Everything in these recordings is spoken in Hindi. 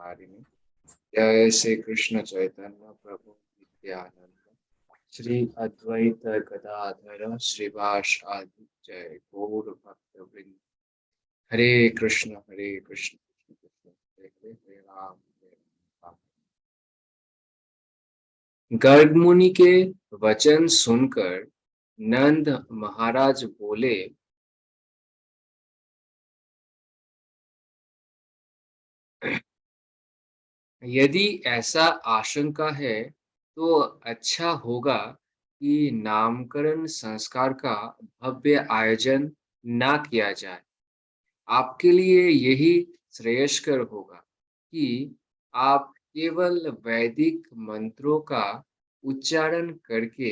नारिणी। जय श्री कृष्ण चैतन्य प्रभु नित्यानंद, श्री अद्वैत गदाधर श्रीवास आदि जय गौर भक्त वृंद। हरे कृष्ण कृष्ण कृष्ण हरे हरे, हरे राम। गर्ग मुनि के वचन सुनकर नंद महाराज बोले, यदि ऐसा आशंका है तो अच्छा होगा कि नामकरण संस्कार का भव्य आयोजन ना किया जाए। आपके लिए यही श्रेयस्कर होगा कि आप केवल वैदिक मंत्रों का उच्चारण करके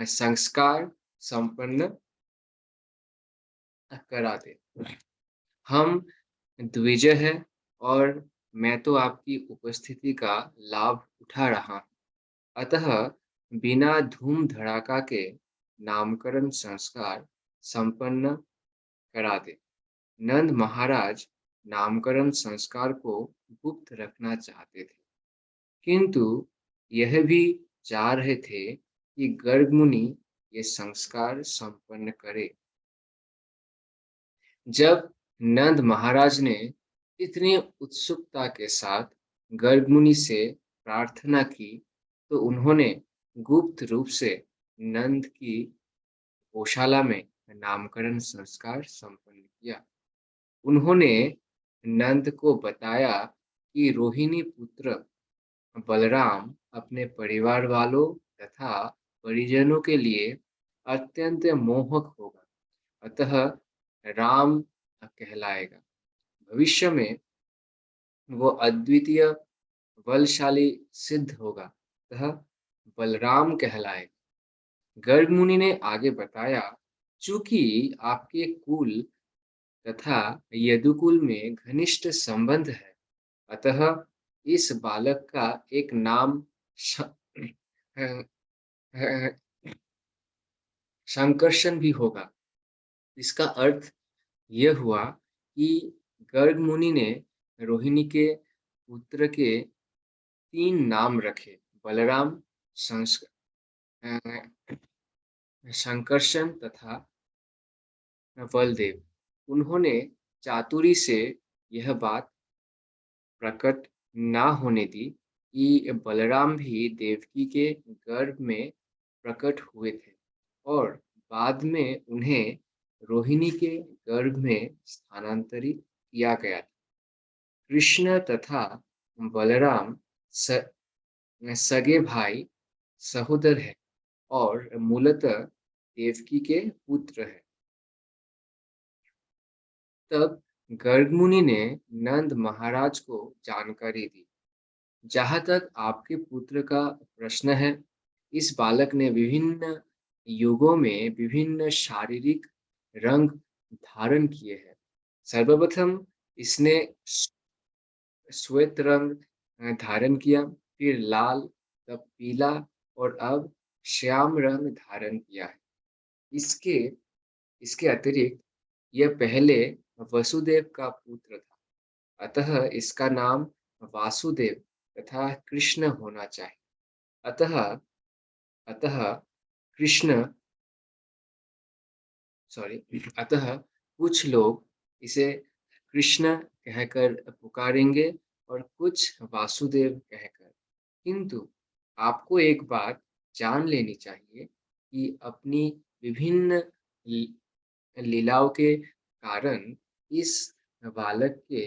संस्कार संपन्न करा दें। हम द्विज है और मैं तो आपकी उपस्थिति का लाभ उठा रहा हूँ। अतः बिना धूम धड़ाका के नामकरण संस्कार संपन्न करा दे। नंद महाराज नामकरण संस्कार को गुप्त रखना चाहते थे, किंतु यह भी चाह रहे थे कि गर्ग मुनि ये संस्कार संपन्न करे। जब नंद महाराज ने इतनी उत्सुकता के साथ गर्ग मुनि से प्रार्थना की, तो उन्होंने गुप्त रूप से नंद की गौशाला में नामकरण संस्कार संपन्न किया। उन्होंने नंद को बताया कि रोहिणी पुत्र बलराम अपने परिवार वालों तथा परिजनों के लिए अत्यंत मोहक होगा, अतः राम कहलाएगा। भविष्य में वो अद्वितीय बलशाली सिद्ध होगा, अतः बलराम कहलाएगा। गर्ग मुनि ने आगे बताया, चूंकि आपके कुल तथा यदुकुल में घनिष्ठ संबंध है, अतः इस बालक का एक नाम संकर्षण भी होगा। इसका अर्थ यह हुआ कि गर्ग मुनि ने रोहिणी के पुत्र के 3 नाम रखे, बलराम, संकर्षण तथा बलदेव। उन्होंने चातुरी से यह बात प्रकट ना होने दी कि बलराम भी देवकी के गर्भ में प्रकट हुए थे और बाद में उन्हें रोहिणी के गर्भ में स्थानांतरित किया गया था। कृष्ण तथा बलराम सगे भाई सहोदर हैं और मूलतः देवकी के पुत्र हैं। तब गर्ग मुनि ने नंद महाराज को जानकारी दी, जहाँ तक आपके पुत्र का प्रश्न है, इस बालक ने विभिन्न युगों में विभिन्न शारीरिक रंग धारण किए हैं। सर्वप्रथम इसने श्वेत रंग धारण किया, फिर लाल, तब पीला और अब श्याम रंग धारण किया है। इसके इसके अतिरिक्त यह पहले वसुदेव का पुत्र था, अतः इसका नाम वासुदेव तथा कृष्ण होना चाहिए। अतः अतः कृष्ण अतः कुछ लोग इसे कृष्ण कहकर पुकारेंगे और कुछ वासुदेव कहकर। किंतु आपको एक बात जान लेनी चाहिए कि अपनी विभिन्न लीलाओं के कारण इस बालक के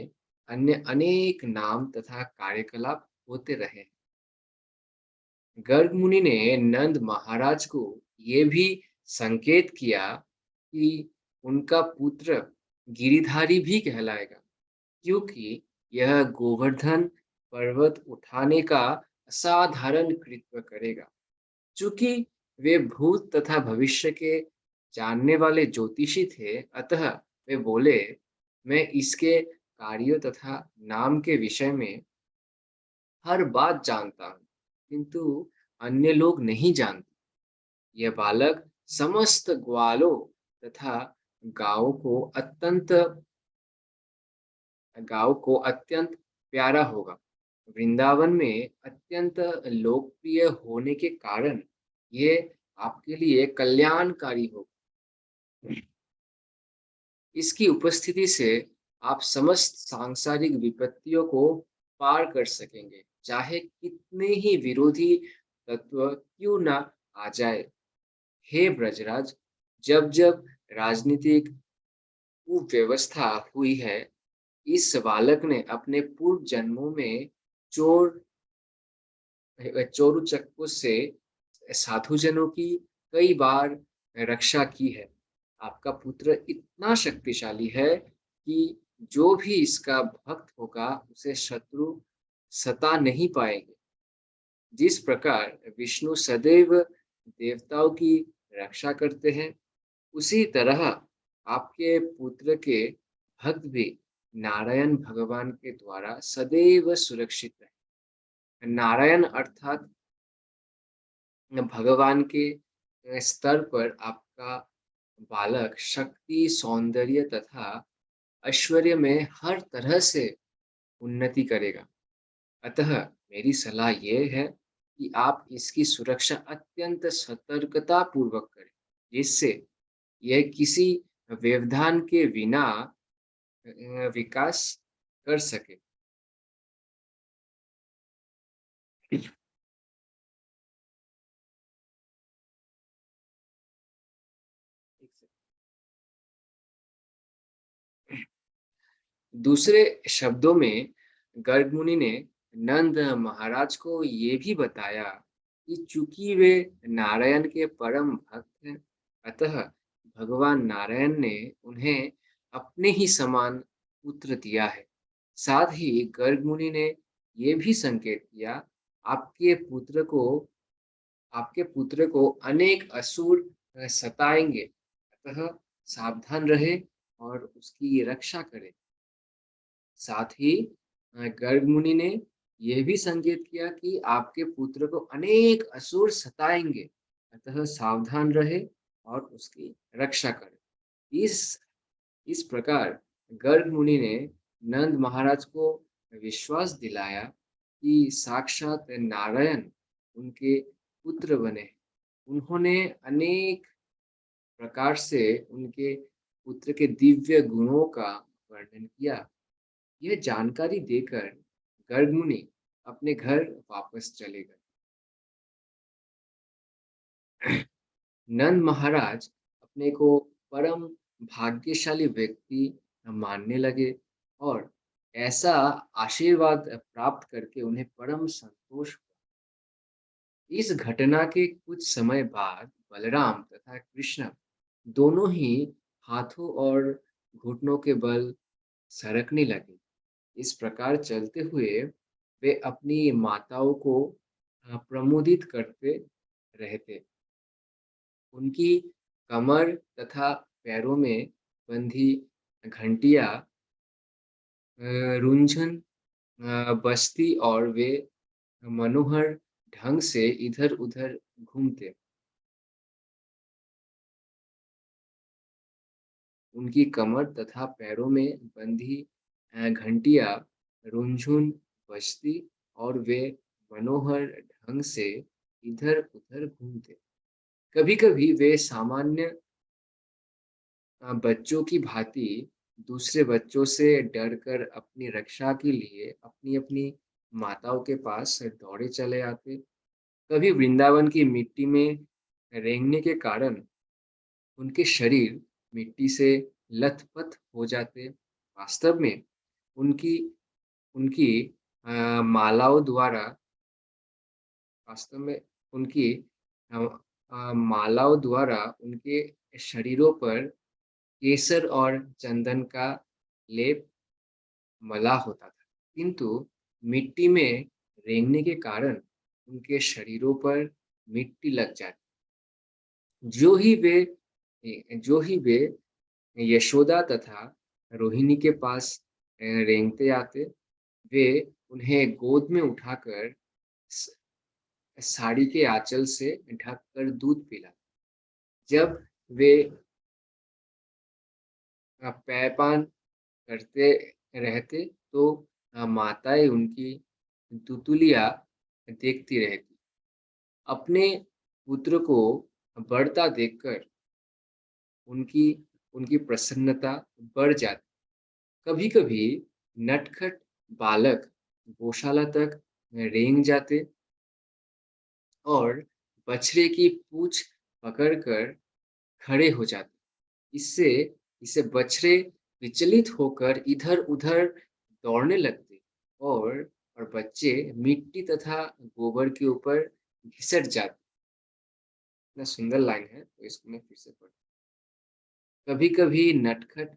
अन्य अनेक नाम तथा कार्यकलाप होते रहे। गर्ग मुनि ने नंद महाराज को ये भी संकेत किया कि उनका पुत्र गिरिधारी भी कहलाएगा, क्योंकि यह गोवर्धन पर्वत उठाने का असाधारण कृत्य करेगा। चूंकि वे भूत तथा भविष्य के जानने वाले ज्योतिषी थे, अतः वे बोले, मैं इसके कार्यों तथा नाम के विषय में हर बात जानता हूँ, किंतु अन्य लोग नहीं जानते। यह बालक समस्त ग्वालों तथा गांवों को अत्यंत गाँव को अत्यंत प्यारा होगा। वृंदावन में अत्यंत लोकप्रिय होने के कारण ये आपके लिए कल्याणकारी होगा। इसकी उपस्थिति से आप समस्त सांसारिक विपत्तियों को पार कर सकेंगे, चाहे कितने ही विरोधी तत्व क्यों ना आ जाए। हे ब्रजराज, जब-जब राजनीतिक कुव्यवस्था हुई है, इस बालक ने अपने पूर्व जन्मों में चोर चोर उचक्कों से साधुजनों की कई बार रक्षा की है। आपका पुत्र इतना शक्तिशाली है कि जो भी इसका भक्त होगा, उसे शत्रु सता नहीं पाएँगे। जिस प्रकार विष्णु सदैव देवताओं की रक्षा करते हैं, उसी तरह आपके पुत्र के भक्त भी नारायण भगवान के द्वारा सदैव सुरक्षित रहे। नारायण अर्थात भगवान के स्तर पर आपका बालक शक्ति, सौंदर्य तथा ऐश्वर्य में हर तरह से उन्नति करेगा। अतः मेरी सलाह ये है कि आप इसकी सुरक्षा अत्यंत सतर्कता पूर्वक करें, जिससे यह किसी व्यवधान के बिना विकास कर सके। दूसरे शब्दों में गर्ग मुनि ने नंद महाराज को ये भी बताया कि चूंकि वे नारायण के परम भक्त हैं, अतः भगवान नारायण ने उन्हें अपने ही समान पुत्र दिया है। साथ ही गर्ग मुनि ने ये भी संकेत किया, आपके पुत्र को आपके पुत्र को अनेक असुर सताएंगे, अतः सावधान रहे और उसकी रक्षा करें। साथ ही गर्ग मुनि ने यह भी संकेत किया कि आपके पुत्र को अनेक असुर सताएंगे, अतः सावधान रहे और उसकी रक्षा करें। इस प्रकार गर्ग मुनि ने नंद महाराज को विश्वास दिलाया कि साक्षात नारायण उनके पुत्र बने। उन्होंने अनेक प्रकार से उनके पुत्र के दिव्य गुणों का वर्णन किया। यह जानकारी देकर गर्ग मुनि अपने घर वापस चले गए। नंद महाराज अपने को परम भाग्यशाली व्यक्ति मानने लगे और ऐसा आशीर्वाद प्राप्त करके उन्हें परम संतोष हुआ। इस घटना के कुछ समय बाद बलराम तथा कृष्ण दोनों ही हाथों और घुटनों के बल सरकने लगे। इस प्रकार चलते हुए वे अपनी माताओं को प्रमोदित करते रहते। उनकी कमर तथा पैरों में बंधी घंटियां रुंझन बजती और वे मनोहर ढंग से इधर-उधर घूमते। उनकी कमर तथा पैरों में बंधी घंटियां रुनझुन बजती और वे मनोहर ढंग से इधर-उधर घूमते। कभी-कभी वे सामान्य बच्चों की भांति दूसरे बच्चों से डरकर अपनी रक्षा के लिए अपनी-अपनी माताओं के पास दौड़े चले आते। कभी वृंदावन की मिट्टी में रेंगने के कारण उनके शरीर मिट्टी से लथपथ हो जाते। वास्तव में उनकी उनकी मालाओं द्वारा वास्तव में उनकी अ मालाओं द्वारा उनके शरीरों पर केसर और चंदन का लेप मला होता था। किंतु मिट्टी में रेंगने के कारण उनके शरीरों पर मिट्टी लग जाती। जो ही वे जो ही वे यशोदा तथा रोहिणी के पास रेंगते आते, वे उन्हें गोद में उठाकर स साड़ी के आँचल से ढककर दूध पिलाते। जब वे पैपान करते रहते तो माताएँ उनकी तुतुलिया देखती रहती। अपने पुत्र को बढ़ता देखकर उनकी उनकी प्रसन्नता बढ़ जाती। कभी-कभी नटखट बालक गौशाला तक रेंग जाते और बछड़े की पूँछ पकड़कर खड़े हो जाते। इससे इससे बछड़े विचलित होकर इधर-उधर दौड़ने लगते और बच्चे मिट्टी तथा गोबर के ऊपर घिसट जाते। इतना सुंदर लाइन है, तो इसको मैं फिर से पढ़ कभी-कभी नटखट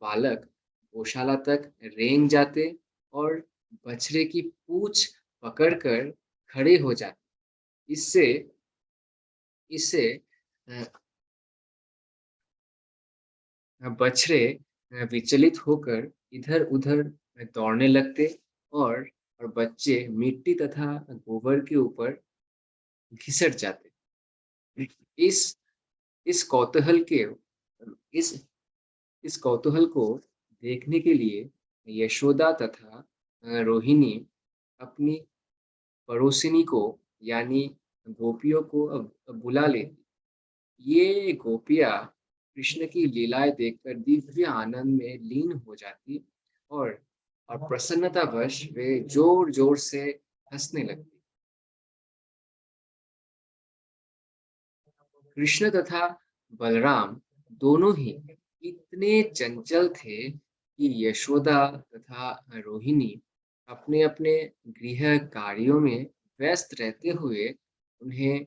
बालक गौशाला तक रेंग जाते और बछड़े की पूँछ पकड़कर खड़े हो जाते। इससे इससे अ, बछड़े विचलित होकर इधर-उधर दौड़ने लगते और बच्चे मिट्टी तथा गोबर के ऊपर घिसट जाते। इस इस कौतूहल के इस इस कौतूहल को देखने के लिए यशोदा तथा रोहिणी अपनी पड़ोसिनी को यानी गोपियों को बुला लेती। ये गोपियाँ कृष्ण की लीलाएँ देखकर दिव्य आनंद में लीन हो जाती और प्रसन्नतावश वे ज़ोर-ज़ोर से हँसने लगती। कृष्ण तथा बलराम दोनों ही इतने चंचल थे कि यशोदा तथा रोहिणी अपने-अपने गृह कार्यों में व्यस्त रहते हुए उन्हें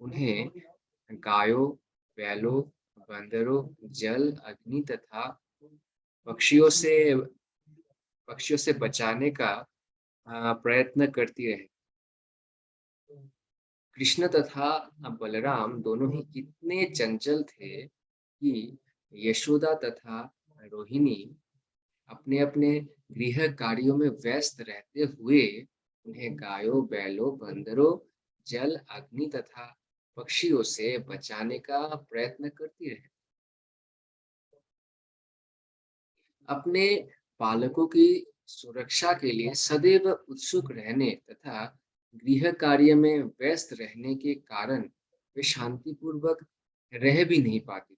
उन्हें गायों, बैलों, बंदरों, जल, अग्नि तथा पक्षियों से पक्षियों से बचाने का प्रयत्न करती रही। कृष्ण तथा बलराम दोनों ही इतने चंचल थे कि यशोदा तथा रोहिणी अपने-अपने गृह कार्यों में व्यस्त रहते हुए उन्हें गायों, बैलों, बंदरों, जल, अग्नि तथा पक्षियों से बचाने का प्रयत्न करती रही। अपने पालकों की सुरक्षा के लिए सदैव उत्सुक रहने तथा गृह कार्य में व्यस्त रहने के कारण वे शांतिपूर्वक रह भी नहीं पाती।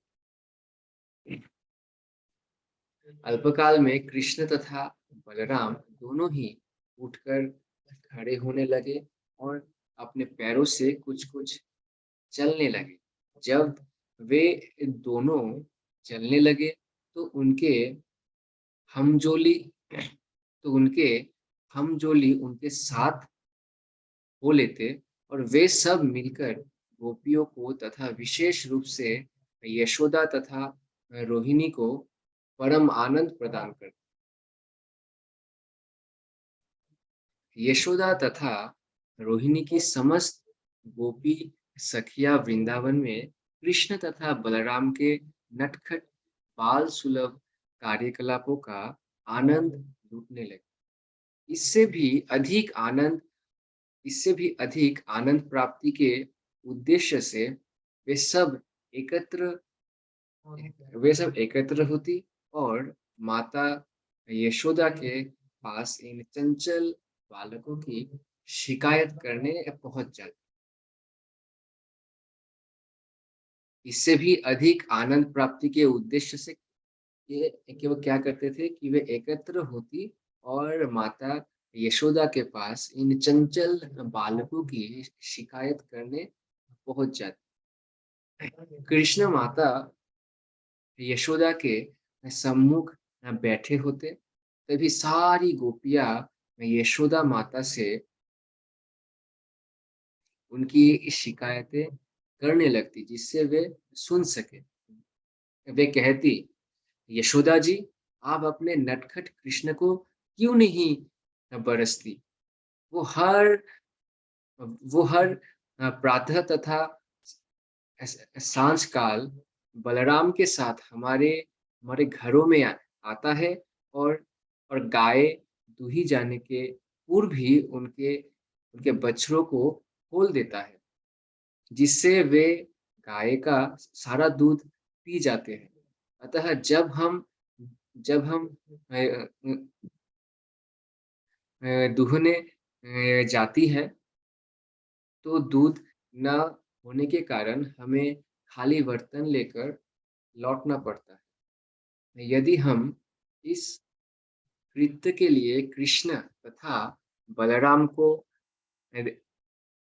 अल्पकाल में कृष्ण तथा बलराम दोनों ही उठकर खड़े होने लगे और अपने पैरों से कुछ-कुछ चलने लगे। जब वे दोनों चलने लगे, तो हमजोली उनके हमजोली उनके साथ हो लेते और वे सब मिलकर गोपियों को तथा विशेष रूप से यशोदा तथा रोहिणी को परम आनंद प्रदान करते। यशोदा तथा रोहिणी की समस्त गोपी सखिया वृंदावन में कृष्ण तथा बलराम के नटखट बाल सुलभ कार्यकलापों का आनंद लूटने लगे। इससे भी अधिक आनंद इससे भी अधिक आनंद प्राप्ति के उद्देश्य से वे सब एकत्र एकत्र होती और माता यशोदा के पास इन चंचल बालकों की शिकायत करने पहुंच जाती। इससे भी अधिक आनंद प्राप्ति के उद्देश्य से कि वो क्या करते थे कि वे एकत्र होती और माता यशोदा के पास इन चंचल बालकों की शिकायत करने पहुंच जाती। कृष्ण माता यशोदा के सम्मुख बैठे होते, तभी सारी गोपियाँ यशोदा माता से उनकी शिकायतें करने लगती, जिससे वे सुन सकें। वे कहती, "यशोदा जी, आप अपने नटखट कृष्ण को क्यों नहीं बरसती? वो हर वो हर प्रातः तथा साँझ काल बलराम के साथ हमारे हमारे घरों में आता है और गाय दूही जाने के पूर्व ही उनके उनके बछड़ों को खोल देता है, जिससे वे गाय का सारा दूध पी जाते हैं। अतः जब हम दुहने जाती है, तो दूध न होने के कारण हमें खाली बर्तन लेकर लौटना पड़ता है। यदि हम इस कृत्य के लिए कृष्ण तथा बलराम को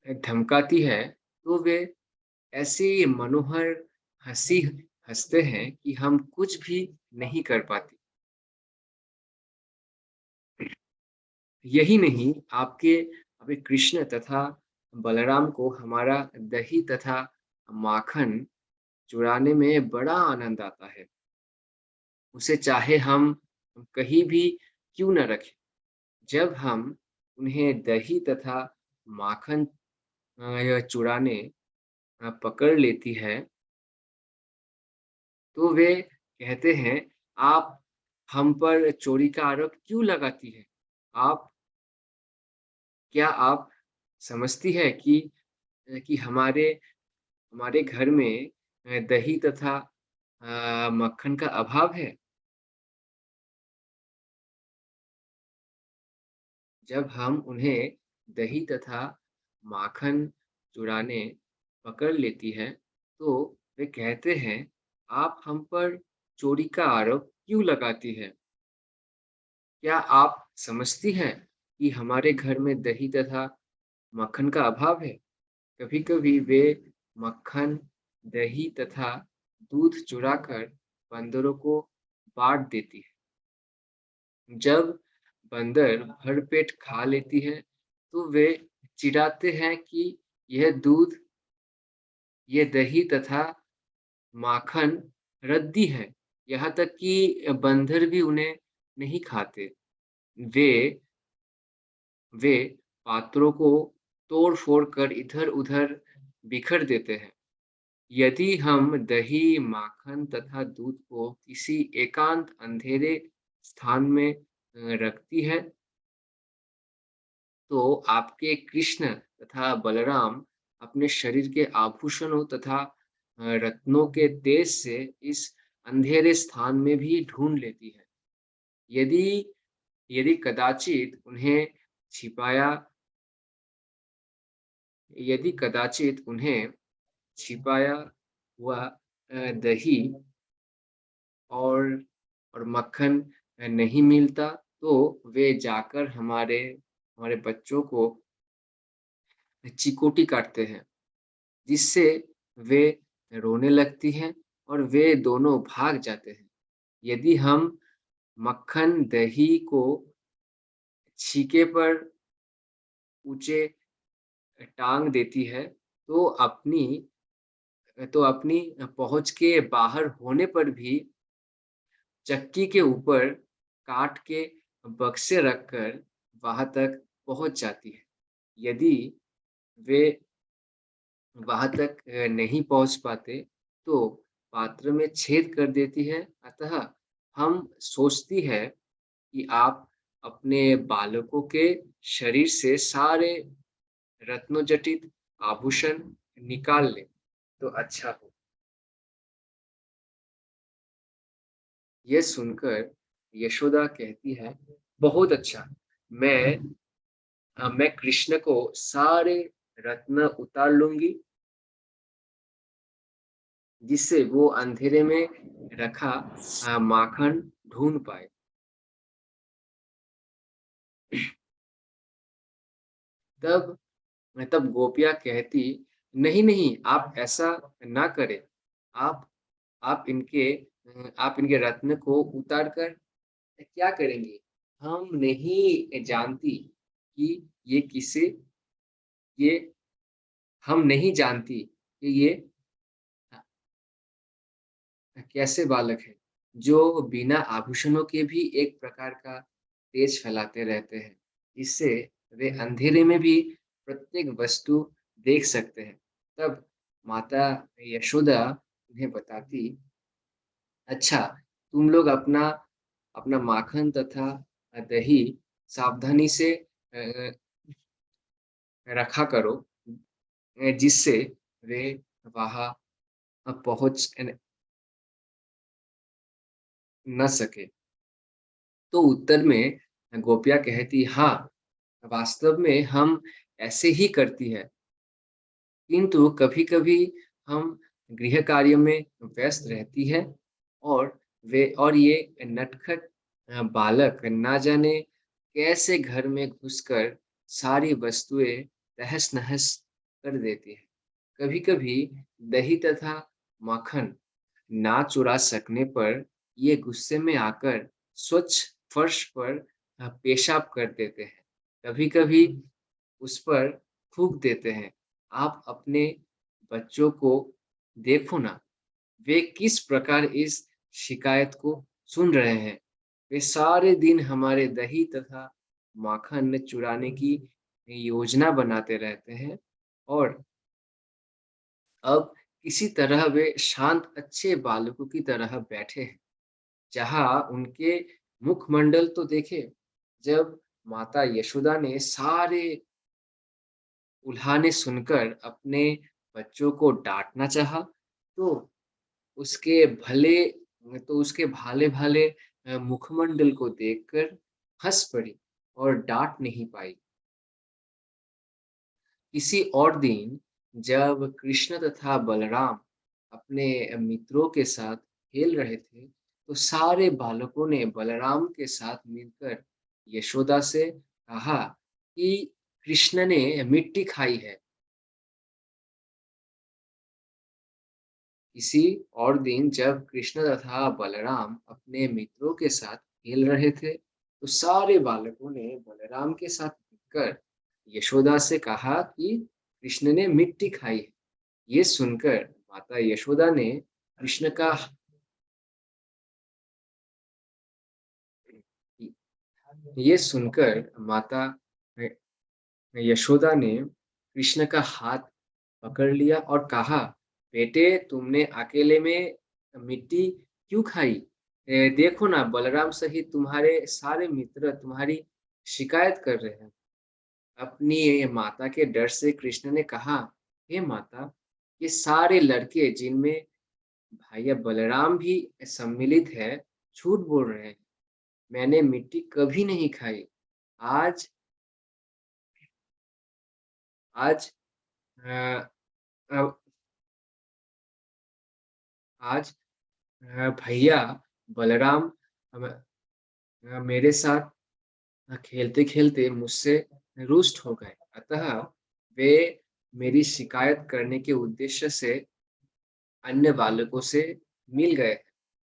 धमकाती है, तो वे ऐसी मनोहर हँसी हँसते हैं कि हम कुछ भी नहीं कर पाते। यही नहीं, अभी कृष्ण तथा बलराम को हमारा दही तथा माखन चुराने में बड़ा आनंद आता है। उसे चाहे हम कहीं भी क्यों न रखें, जब हम उन्हें दही तथा माखन या चुराने पकड़ लेती है, तो वे कहते हैं, "आप हम पर चोरी का आरोप क्यों लगाती हैं? आप क्या आप समझती है कि हमारे घर में दही तथा मक्खन का अभाव है?" जब हम उन्हें दही तथा माखन चुराने पकड़ लेती है, तो वे कहते हैं, "आप हम पर चोरी का आरोप क्यों लगाती है? क्या आप समझती हैं कि हमारे घर में दही तथा मक्खन का अभाव है?" कभी-कभी वे मक्खन, दही तथा दूध चुराकर बंदरों को बाँट देती है। जब बंदर भरपेट खा लेती है, तो वे चिढ़ाते हैं कि यह दूध, ये दही तथा माखन रद्दी है। यहाँ तक कि बंदर भी उन्हें नहीं खाते। वे वे पात्रों को तोड़-फोड़ कर इधर-उधर बिखर देते हैं। यदि हम दही, माखन तथा दूध को किसी एकांत अंधेरे स्थान में रखती है, तो आपके कृष्ण तथा बलराम अपने शरीर के आभूषणों तथा रत्नों के तेज से इस अंधेरे स्थान में भी ढूँढ लेती है। यदि यदि कदाचित उन्हें छिपाया यदि कदाचित उन्हें छिपाया हुआ दही और मक्खन नहीं मिलता, तो वे जाकर हमारे हमारे बच्चों को चिकोटी काटते हैं, जिससे वे रोने लगती हैं और वे दोनों भाग जाते हैं। यदि हम मक्खन, दही को छीके पर ऊँचे टाँग देती है, तो अपनी पहुँच के बाहर होने पर भी चक्की के ऊपर काट के बक्से रखकर वहाँ तक पहुँच जाती है। यदि वे वहाँ तक नहीं पहुँच पाते, तो पात्र में छेद कर देती है। अतः हम सोचती है कि आप अपने बालकों के शरीर से सारे रत्नोजटित आभूषण निकाल लें, तो अच्छा हो। ये सुनकर यशोदा कहती है, "बहुत अच्छा, मैं मैं कृष्ण को सारे रत्न उतार लूँगी, जिससे वो अंधेरे में रखा माखन ढूँढ पाए।" तब तब गोपियाँ कहती, "नहीं, नहीं, आप ऐसा ना करें। आप आप इनके रत्न को उतार कर क्या करेंगे? हम नहीं जानती कि ये किसे ये हम नहीं जानती कि ये कैसे बालक हैं, जो बिना आभूषणों के भी एक प्रकार का तेज फैलाते रहते हैं। इससे वे अंधेरे में भी प्रत्येक वस्तु देख सकते हैं। तब माता यशोदा उन्हें बताती, "अच्छा, तुम लोग अपना अपना माखन तथा दही सावधानी से रखा करो, जिससे वे वहाँ पहुँच न सके।" तो उत्तर में गोपियाँ कहती, हाँ, वास्तव में हम ऐसे ही करती है, किंतु कभी-कभी हम गृह कार्य में व्यस्त रहती है और ये नटखट बालक ना जाने कैसे घर में घुसकर सारी वस्तुएं तहस-नहस कर देती है। कभी-कभी दही तथा माखन ना चुरा सकने पर ये गुस्से में आकर स्वच्छ फर्श पर पेशाब कर देते हैं। कभी-कभी उस पर थूक देते हैं। आप अपने बच्चों को देखो ना, वे किस प्रकार इस शिकायत को सुन रहे हैं। वे सारे दिन हमारे दही तथा माखन चुराने की योजना बनाते रहते हैं और अब किसी तरह वे शांत अच्छे बालकों की तरह बैठे हैं। जहाँ उनके मुखमंडल तो देखे, जब माता यशोदा ने सारे उल्हाने सुनकर अपने बच्चों को डाँटना चाहा, तो उसके भले उसके भाले-भाले मुखमंडल को देखकर हँस पड़ी और डाँट नहीं पाई। किसी और दिन जब कृष्ण तथा बलराम अपने मित्रों के साथ खेल रहे थे, तो सारे बालकों ने बलराम के साथ मिलकर यशोदा से कहा कि कृष्ण ने मिट्टी खाई है। किसी और दिन जब कृष्ण तथा बलराम अपने मित्रों के साथ खेल रहे थे, तो सारे बालकों ने बलराम के साथ मिलकर यशोदा से कहा कि कृष्ण ने मिट्टी खाई है। ये सुनकर माता यशोदा ने कृष्ण का ये सुनकर माता यशोदा ने कृष्ण का हाथ पकड़ लिया और कहा, बेटे तुमने अकेले में मिट्टी क्यों खाई? देखो ना बलराम सहित तुम्हारे सारे मित्र तुम्हारी शिकायत कर रहे हैं। अपनी ये माता के डर से कृष्ण ने कहा, हे माता, ये सारे लड़के जिनमें भैया बलराम भी सम्मिलित है, झूठ बोल रहे हैं। मैंने मिट्टी कभी नहीं खाई। आज आज अ, अब आज भैया बलराम मेरे साथ खेलते-खेलते मुझसे रुष्ट हो गए। अतः वे मेरी शिकायत करने के उद्देश्य से अन्य बालकों से मिल गए।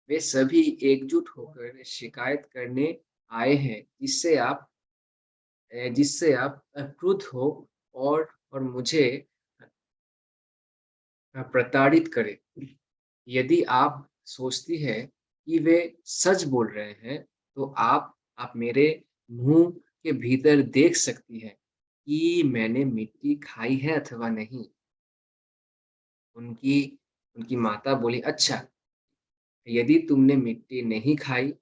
वे सभी एकजुट होकर शिकायत करने आए हैं, जिससे आप क्रुद्ध हो और मुझे प्रताड़ित करें। यदि आप सोचती है कि वे सच बोल रहे हैं, तो आप मेरे मुँह के भीतर देख सकती हैं कि मैंने मिट्टी खाई है अथवा नहीं। उनकी उनकी माता बोली, "अच्छा, यदि तुमने मिट्टी नहीं खाई,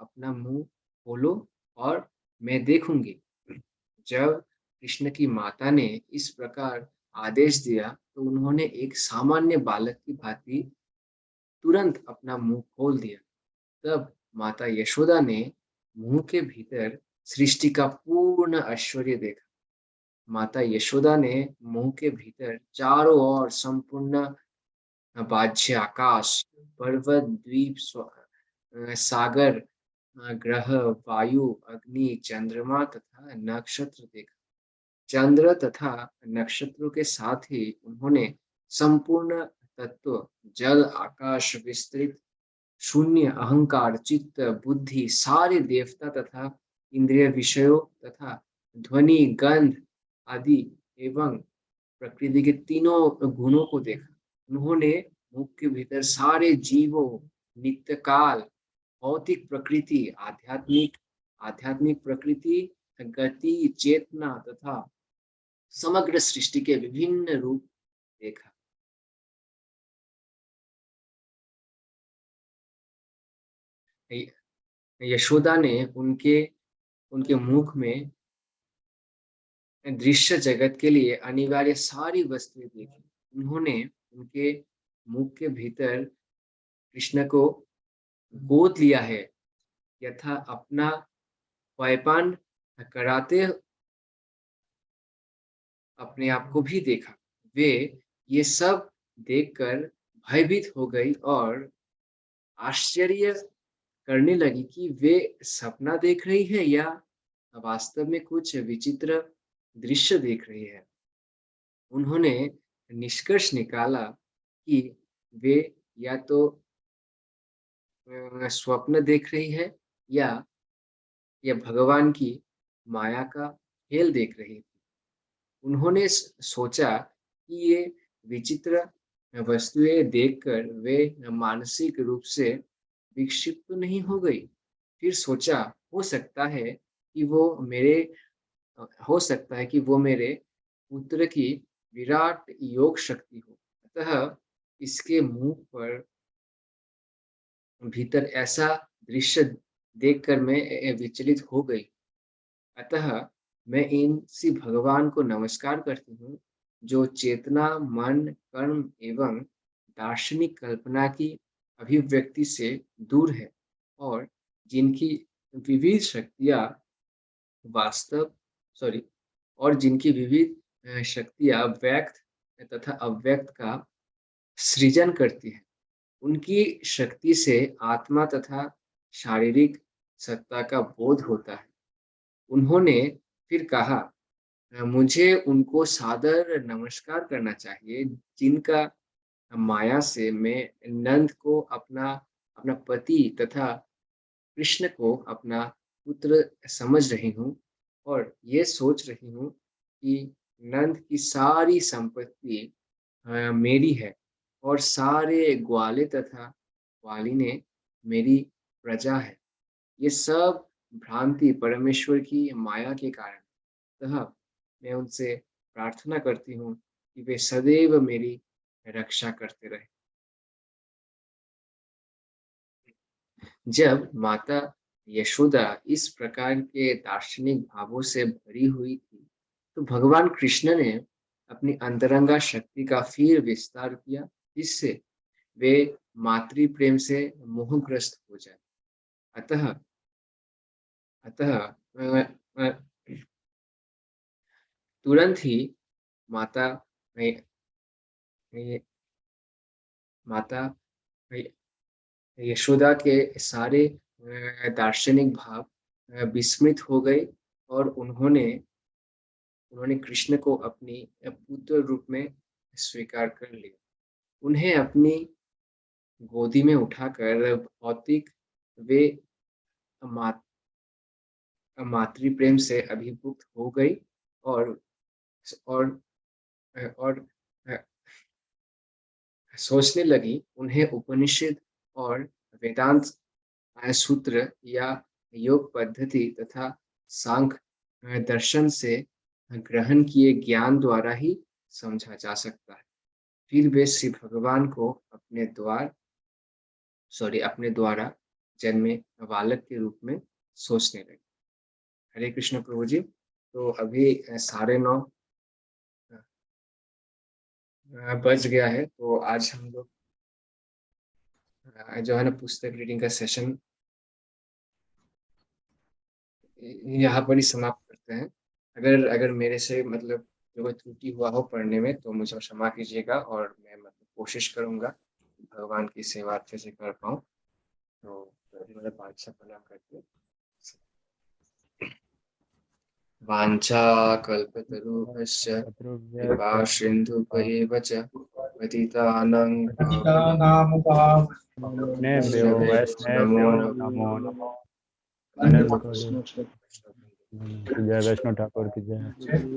अपना मुँह खोलो और मैं देखूँगी।" जब कृष्ण की माता ने इस प्रकार आदेश दिया, तो उन्होंने एक सामान्य बालक की भाँति तुरंत अपना मुँह खोल दिया। तब माता यशोदा ने मुँह के भीतर सृष्टि का पूर्ण ऐश्वर्य देखा। माता यशोदा ने मुँह के भीतर चारों ओर संपूर्ण बाह्य आकाश, पर्वत, द्वीप, सागर, ग्रह, वायु, अग्नि, चंद्रमा तथा नक्षत्र देखा। चंद्र तथा नक्षत्रों के साथ ही उन्होंने संपूर्ण तत्व, जल, आकाश, विस्तृत शून्य, अहंकार, चित्त, बुद्धि, सारे देवता तथा इंद्रिय विषयों तथा ध्वनि, गंध आदि एवं प्रकृति के तीनों गुणों को देखा। उन्होंने मुख के भीतर सारे जीवों, नित्य काल, भौतिक प्रकृति, आध्यात्मिक प्रकृति, गति, चेतना तथा समग्र सृष्टि के विभिन्न रूप देखा। य यशोदा ने उनके उनके मुख में दृश्य जगत के लिए अनिवार्य सारी वस्तुएँ देखी। उन्होंने उनके मुख के भीतर कृष्ण को गोद लिया है यथा अपना व्यापान कराते अपने आप को भी देखा। वे ये सब देखकर भयभीत हो गई और आश्चर्य करने लगी कि वे सपना देख रही है या वास्तव में कुछ विचित्र दृश्य देख रही है। उन्होंने निष्कर्ष निकाला कि वे या तो स्वप्न देख रही है या भगवान की माया का खेल देख रही थी। उन्होंने सोचा कि ये विचित्र वस्तुएं देखकर वे मानसिक रूप से विक्षिप्त तो नहीं हो गई। फिर सोचा हो सकता है कि वो मेरे पुत्र की विराट योग शक्ति हो। अतः इसके मुंह पर भीतर ऐसा दृश्य देखकर मैं विचलित हो गई। अतः मैं इन सी भगवान को नमस्कार करती हूँ, जो चेतना, मन, कर्म एवं दार्शनिक कल्पना की अभिव्यक्ति से दूर है और जिनकी विविध शक्तियाँ वास्तव सॉरी और जिनकी विविध शक्तियाँ व्यक्त तथा अव्यक्त का सृजन करती हैं। उनकी शक्ति से आत्मा तथा शारीरिक सत्ता का बोध होता है। उन्होंने फिर कहा, मुझे उनको सादर नमस्कार करना चाहिए, जिनका माया से मैं नंद को अपना अपना पति तथा कृष्ण को अपना पुत्र समझ रही हूँ और ये सोच रही हूँ कि नंद की सारी संपत्ति मेरी है और सारे ग्वाले तथा ग्वालिनें मेरी प्रजा है। ये सब भ्रांति परमेश्वर की माया के कारण। अतः मैं उनसे प्रार्थना करती हूँ कि वे सदैव मेरी रक्षा करते रहें। जब माता यशोदा इस प्रकार के दार्शनिक भावों से भरी हुई थी, तो भगवान कृष्ण ने अपनी अंतरंगा शक्ति का फिर विस्तार किया, जिससे वे मातृ प्रेम से मोहग्रस्त हो जाए। अतः अतः अ, अ, तुरंत ही माता अ, अ, माता अ, यशोदा के सारे दार्शनिक भाव विस्मृत हो गए और उन्होंने कृष्ण को अपनी पुत्र रूप में स्वीकार कर लिया। उन्हें अपनी गोदी में उठाकर भौतिक वे मा मातृ प्रेम से अभिभूत हो गई और और और सोचने लगी उन्हें उपनिषद और वेदांत सूत्र या योग पद्धति तथा सांख्य दर्शन से ग्रहण किए ज्ञान द्वारा ही समझा जा सकता है। फिर वे श्री भगवान को अपने द्वारा जन्मे बालक के रूप में सोचने लगे। हरे कृष्ण प्रभु जी। तो अभी 9:30 बज गया है, तो आज हम लोग जो है ना पुस्तक रीडिंग का सेशन यहाँ पर ही समाप्त करते हैं। अगर अगर मेरे से मतलब जो कोई त्रुटि हुआ हो पढ़ने में तो मुझे क्षमा कीजिएगा और मैं मतलब कोशिश करूँगा भगवान की सेवा अच्छे से कर पाऊँ। तो मतलब बादशाह प्रणाम करके वाञ्छाकल्पतरुभ्यश्च कृपा सिन्धुभ्य एव च पतितानां वैष्णवेभ्यो नमो वैष्णवेभ्यो नमः। नमो नमो। आनंद आनंद कृष्ण जय वैष्णव ठाकुर की जय।